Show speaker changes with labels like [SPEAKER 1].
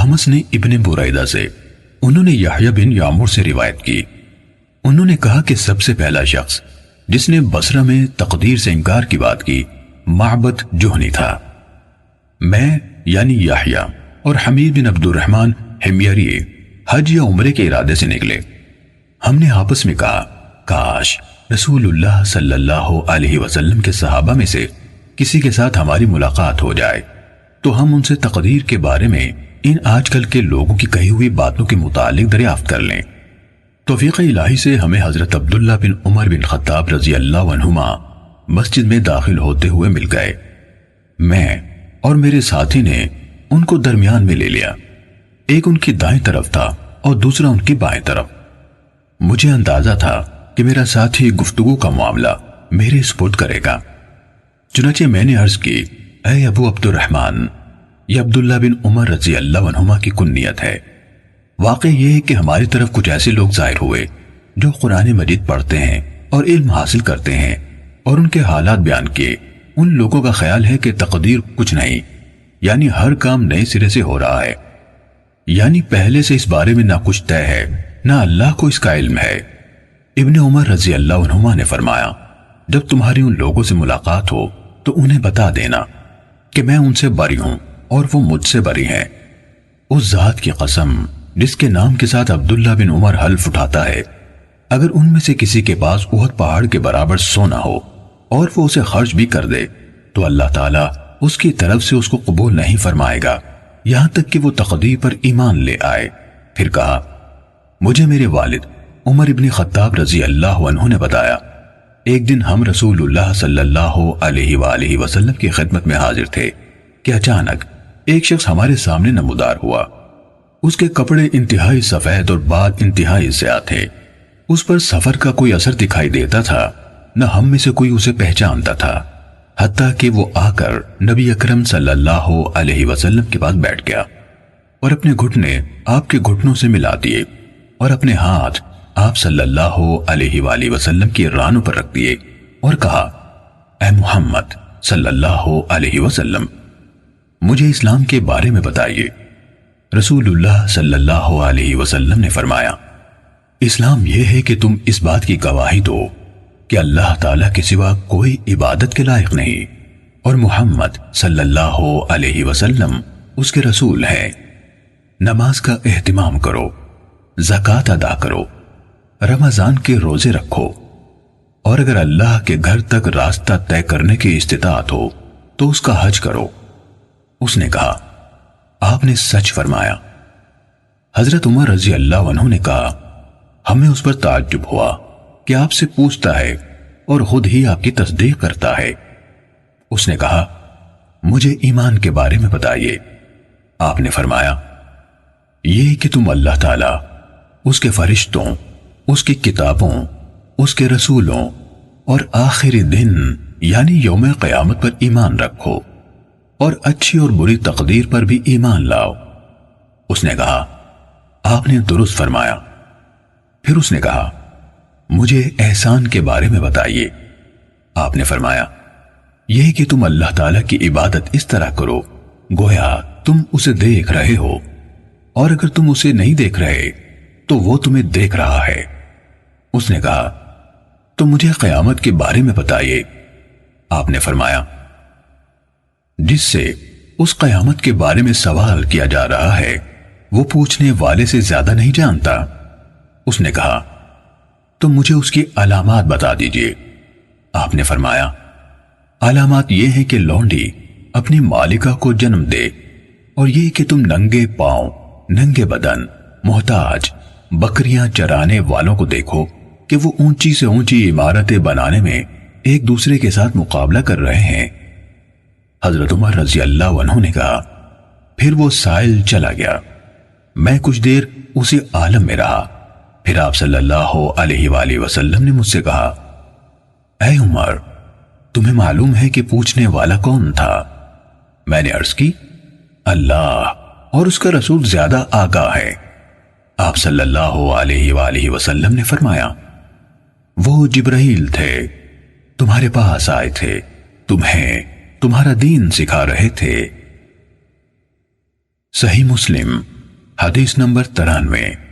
[SPEAKER 1] احمس نے ابن بریدہ سے، انہوں نے یحییٰ بن یعمر سے روایت کی، انہوں نے کہا کہ سب سے پہلا شخص جس نے بصرہ میں تقدیر سے انکار کی بات کی معبد جہنی تھا۔ میں یعنی یحییٰ اور حمید بن عبد الرحمن حمیری حج یا عمرے کے ارادے سے نکلے۔ ہم نے آپس میں کہا کاش رسول اللہ صلی اللہ علیہ وسلم کے صحابہ میں سے کسی کے ساتھ ہماری ملاقات ہو جائے تو ہم ان سے تقدیر کے بارے میں ان آج کل کے لوگوں کی کہی ہوئی باتوں کے متعلق دریافت کر لیں۔ توفیق الہی سے ہمیں حضرت عبداللہ بن عمر بن خطاب رضی اللہ عنہما مسجد میں داخل ہوتے ہوئے مل گئے۔ میں اور میرے ساتھی نے ان کو درمیان میں لے لیا، ایک ان کی دائیں طرف تھا اور دوسرا ان کی بائیں طرف۔ مجھے اندازہ تھا کہ میرا ساتھی گفتگو کا معاملہ میرے سپرد کرے گا، چنانچہ میں نے عرض کی، اے ابو عبد الرحمن، یہ عبداللہ بن عمر رضی اللہ عنہما کی کنیت ہے۔ واقع یہ ہے کہ ہماری طرف کچھ ایسے لوگ ظاہر ہوئے جو قرآن مجید پڑھتے ہیں اور علم حاصل کرتے ہیں، اور ان کے حالات بیان کیے۔ ان لوگوں کا خیال ہے کہ تقدیر کچھ نہیں، یعنی ہر کام نئے سرے سے ہو رہا ہے، یعنی پہلے سے اس بارے میں نہ کچھ طے ہے نہ اللہ کو اس کا علم ہے۔ ابن عمر رضی اللہ عنہما نے فرمایا، جب تمہاری ان لوگوں سے ملاقات ہو تو انہیں بتا دینا کہ میں ان سے بری ہوں اور وہ مجھ سے بری ہیں۔ اس ذات کی قسم جس کے نام کے ساتھ عبداللہ بن عمر حلف اٹھاتا ہے، اگر ان میں سے کسی کے پاس احد پہاڑ کے برابر سونا ہو اور وہ اسے خرچ بھی کر دے تو اللہ تعالیٰ اس کی طرف سے اس کو قبول نہیں فرمائے گا یہاں تک کہ وہ تقدیر پر ایمان لے آئے۔ پھر کہا، مجھے میرے والد عمر ابن خطاب رضی اللہ عنہ نے بتایا، ایک دن ہم رسول اللہ صلی اللہ علیہ وآلہ وسلم کی خدمت میں حاضر تھے کہ اچانک ایک شخص ہمارے سامنے نمودار ہوا۔ اس کے کپڑے انتہائی سفید اور بال انتہائی سیاہ تھے۔ اس پر سفر کا کوئی اثر دکھائی دیتا تھا، نہ ہم میں سے کوئی اسے پہچانتا تھا، حتیٰ کہ وہ آ کر نبی اکرم صلی اللہ علیہ وسلم کے پاس بیٹھ گیا اور اپنے گھٹنے آپ کے گھٹنوں سے ملا دیے اور اپنے ہاتھ آپ صلی اللہ علیہ وآلہ وسلم کی رانوں پر رکھ دیے اور کہا، اے محمد صلی اللہ علیہ وسلم، مجھے اسلام کے بارے میں بتائیے۔ رسول اللہ صلی اللہ علیہ وسلم نے فرمایا، اسلام یہ ہے کہ تم اس بات کی گواہی دو کہ اللہ تعالیٰ کے سوا کوئی عبادت کے لائق نہیں اور محمد صلی اللہ علیہ وسلم اس کے رسول ہیں۔ نماز کا اہتمام کرو، زکوٰۃ ادا کرو، رمضان کے روزے رکھو، اور اگر اللہ کے گھر تک راستہ طے کرنے کی استطاعت ہو تو اس کا حج کرو۔ اس نے کہا، آپ نے سچ فرمایا۔ حضرت عمر رضی اللہ عنہ نے کہا، ہمیں اس پر تعجب ہوا کہ آپ سے پوچھتا ہے اور خود ہی آپ کی تصدیق کرتا ہے۔ اس نے کہا، مجھے ایمان کے بارے میں بتائیے۔ آپ نے فرمایا، یہ کہ تم اللہ تعالیٰ، اس کے فرشتوں، اس کی کتابوں، اس کے رسولوں اور آخری دن یعنی یوم قیامت پر ایمان رکھو اور اچھی اور بری تقدیر پر بھی ایمان لاؤ۔ اس نے کہا، آپ نے درست فرمایا۔ پھر اس نے کہا، مجھے احسان کے بارے میں بتائیے۔ آپ نے فرمایا، یہ کہ تم اللہ تعالیٰ کی عبادت اس طرح کرو گویا تم اسے دیکھ رہے ہو، اور اگر تم اسے نہیں دیکھ رہے تو وہ تمہیں دیکھ رہا ہے۔ اس نے کہا، تو مجھے قیامت کے بارے میں بتائیے۔ آپ نے فرمایا، جس سے اس قیامت کے بارے میں سوال کیا جا رہا ہے وہ پوچھنے والے سے زیادہ نہیں جانتا۔ اس نے کہا، تو مجھے اس کی علامات بتا دیجئے۔ آپ نے فرمایا، علامات یہ ہیں کہ لونڈی اپنی مالکہ کو جنم دے، اور یہ کہ تم ننگے پاؤں، ننگے بدن، محتاج، بکریاں چرانے والوں کو دیکھو کہ وہ اونچی سے اونچی عمارتیں بنانے میں ایک دوسرے کے ساتھ مقابلہ کر رہے ہیں۔ حضرت عمر رضی اللہ عنہ نے کہا، پھر وہ سائل چلا گیا۔ میں کچھ دیر اسی عالم میں رہا، پھر آپ صلی اللہ علیہ وآلہ وسلم نے مجھ سے کہا، اے عمر، تمہیں معلوم ہے کہ پوچھنے والا کون تھا؟ میں نے عرض کی، اللہ اور اس کا رسول زیادہ آگاہ ہے۔ آپ صلی اللہ علیہ وآلہ وسلم نے فرمایا، وہ جبرائیل تھے، تمہارے پاس آئے تھے، تمہیں تمہارا دین سکھا رہے تھے۔ صحیح مسلم حدیث نمبر 93